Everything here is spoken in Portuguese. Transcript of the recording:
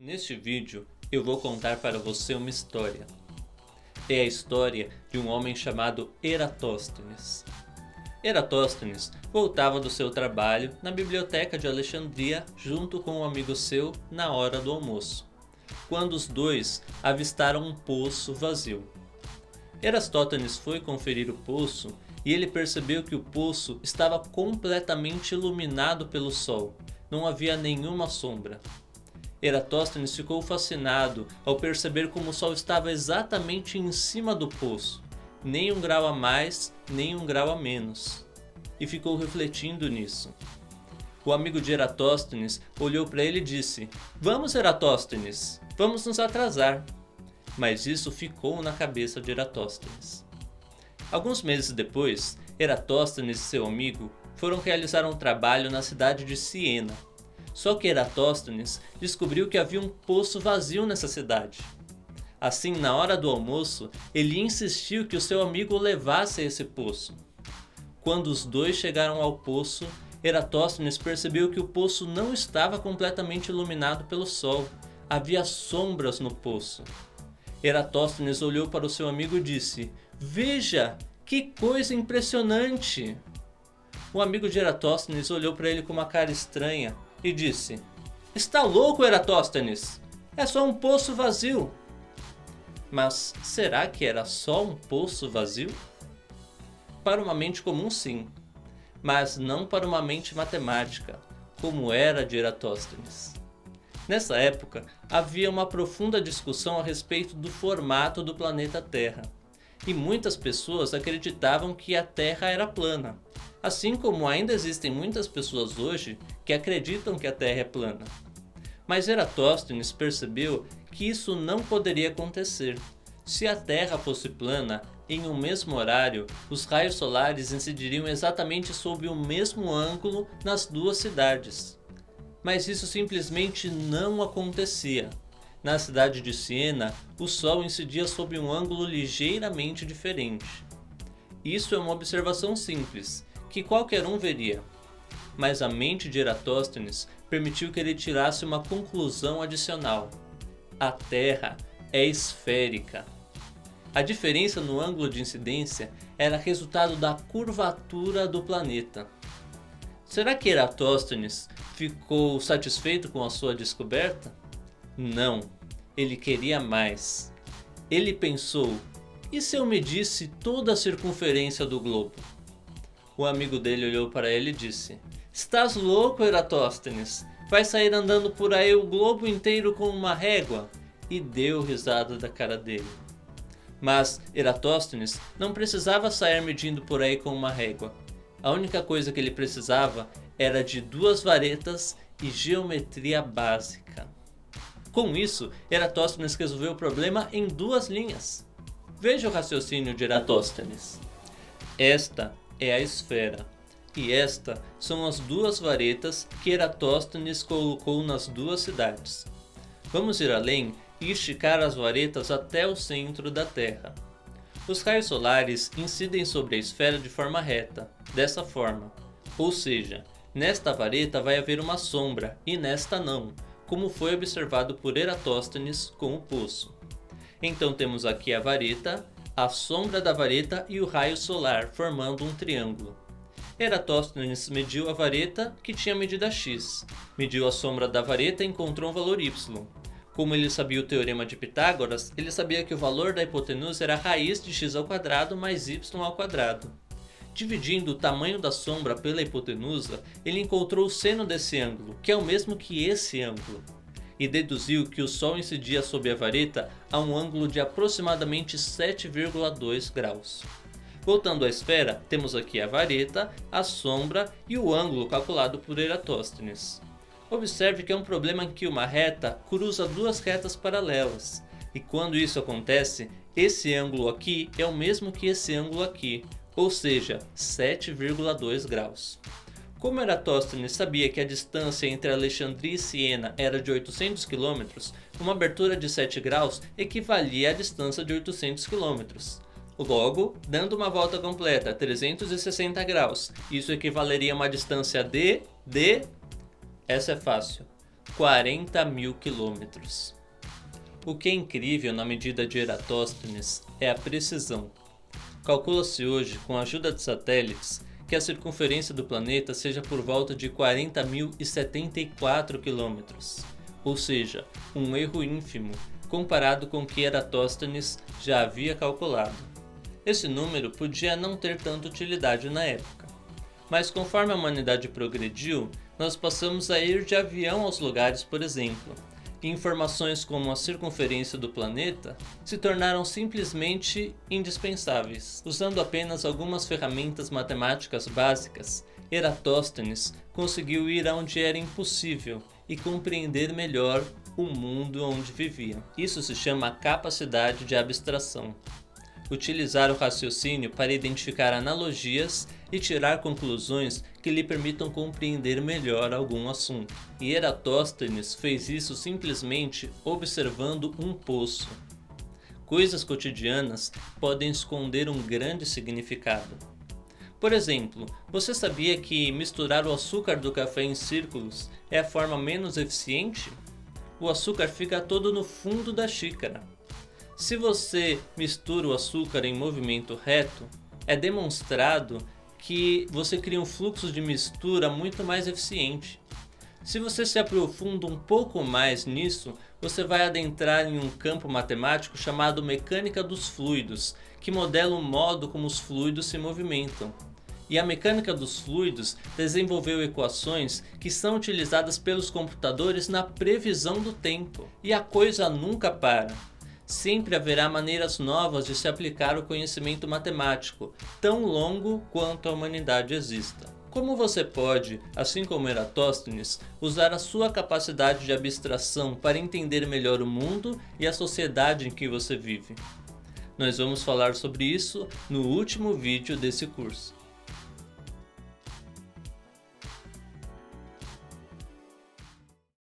Neste vídeo eu vou contar para você uma história. É a história de um homem chamado Eratóstenes. Eratóstenes voltava do seu trabalho na biblioteca de Alexandria junto com um amigo seu na hora do almoço, quando os dois avistaram um poço vazio. Eratóstenes foi conferir o poço e ele percebeu que o poço estava completamente iluminado pelo sol, não havia nenhuma sombra. Eratóstenes ficou fascinado ao perceber como o sol estava exatamente em cima do poço, nem um grau a mais, nem um grau a menos, e ficou refletindo nisso. O amigo de Eratóstenes olhou para ele e disse: "Vamos, Eratóstenes, vamos nos atrasar." Mas isso ficou na cabeça de Eratóstenes. Alguns meses depois, Eratóstenes e seu amigo foram realizar um trabalho na cidade de Siena. Só que Eratóstenes descobriu que havia um poço vazio nessa cidade. Assim, na hora do almoço, ele insistiu que o seu amigo o levasse a esse poço. Quando os dois chegaram ao poço, Eratóstenes percebeu que o poço não estava completamente iluminado pelo sol. Havia sombras no poço. Eratóstenes olhou para o seu amigo e disse: "Veja, que coisa impressionante!" O amigo de Eratóstenes olhou para ele com uma cara estranha e disse: "Está louco, Eratóstenes? É só um poço vazio." Mas será que era só um poço vazio? Para uma mente comum, sim, mas não para uma mente matemática, como era a de Eratóstenes. Nessa época, havia uma profunda discussão a respeito do formato do planeta Terra, e muitas pessoas acreditavam que a Terra era plana, assim como ainda existem muitas pessoas hoje que acreditam que a Terra é plana. Mas Eratóstenes percebeu que isso não poderia acontecer. Se a Terra fosse plana, em um mesmo horário, os raios solares incidiriam exatamente sob o mesmo ângulo nas duas cidades. Mas isso simplesmente não acontecia. Na cidade de Siena, o Sol incidia sob um ângulo ligeiramente diferente. Isso é uma observação simples, que qualquer um veria. Mas a mente de Eratóstenes permitiu que ele tirasse uma conclusão adicional. A Terra é esférica. A diferença no ângulo de incidência era resultado da curvatura do planeta. Será que Eratóstenes ficou satisfeito com a sua descoberta? Não, ele queria mais. Ele pensou: e se eu medisse toda a circunferência do globo? O amigo dele olhou para ele e disse: "Estás louco, Eratóstenes? Vai sair andando por aí o globo inteiro com uma régua?" E deu risada da cara dele. Mas Eratóstenes não precisava sair medindo por aí com uma régua. A única coisa que ele precisava era de 2 varetas e geometria básica. Com isso, Eratóstenes resolveu o problema em 2 linhas. Veja o raciocínio de Eratóstenes. Esta é a esfera, e esta são as 2 varetas que Eratóstenes colocou nas 2 cidades. Vamos ir além e esticar as varetas até o centro da Terra. Os raios solares incidem sobre a esfera de forma reta, dessa forma. Ou seja, nesta vareta vai haver uma sombra e nesta não, como foi observado por Eratóstenes com o poço. Então temos aqui a vareta, a sombra da vareta e o raio solar, formando um triângulo. Eratóstenes mediu a vareta, que tinha medida x, mediu a sombra da vareta e encontrou um valor y. Como ele sabia o teorema de Pitágoras, ele sabia que o valor da hipotenusa era a raiz de x ao quadrado mais y ao quadrado. Dividindo o tamanho da sombra pela hipotenusa, ele encontrou o seno desse ângulo, que é o mesmo que esse ângulo, e deduziu que o Sol incidia sobre a vareta a um ângulo de aproximadamente 7,2 graus. Voltando à esfera, temos aqui a vareta, a sombra e o ângulo calculado por Eratóstenes. Observe que é um problema em que uma reta cruza 2 retas paralelas, e quando isso acontece, esse ângulo aqui é o mesmo que esse ângulo aqui, ou seja, 7,2 graus. Como Eratóstenes sabia que a distância entre Alexandria e Siena era de 800 km, uma abertura de 7 graus equivalia à distância de 800 km. Logo, dando uma volta completa, 360 graus, isso equivaleria a uma distância de... Essa é fácil. 40.000 quilômetros. O que é incrível na medida de Eratosthenes é a precisão. Calcula-se hoje, com a ajuda de satélites, que a circunferência do planeta seja por volta de 40.074 quilômetros, ou seja, um erro ínfimo comparado com o que Eratosthenes já havia calculado. Esse número podia não ter tanta utilidade na época, mas conforme a humanidade progrediu, nós passamos a ir de avião aos lugares, por exemplo, e informações como a circunferência do planeta se tornaram simplesmente indispensáveis. Usando apenas algumas ferramentas matemáticas básicas, Eratosthenes conseguiu ir aonde era impossível e compreender melhor o mundo onde vivia. Isso se chama capacidade de abstração. Utilizar o raciocínio para identificar analogias e tirar conclusões que lhe permitam compreender melhor algum assunto. E Eratosthenes fez isso simplesmente observando um poço. Coisas cotidianas podem esconder um grande significado. Por exemplo, você sabia que misturar o açúcar do café em círculos é a forma menos eficiente? O açúcar fica todo no fundo da xícara. Se você mistura o açúcar em movimento reto, é demonstrado que você cria um fluxo de mistura muito mais eficiente. Se você se aprofunda um pouco mais nisso, você vai adentrar em um campo matemático chamado mecânica dos fluidos, que modela o modo como os fluidos se movimentam. E a mecânica dos fluidos desenvolveu equações que são utilizadas pelos computadores na previsão do tempo. E a coisa nunca para. Sempre haverá maneiras novas de se aplicar o conhecimento matemático, tão longo quanto a humanidade exista. Como você pode, assim como Eratosthenes, usar a sua capacidade de abstração para entender melhor o mundo e a sociedade em que você vive? Nós vamos falar sobre isso no último vídeo desse curso.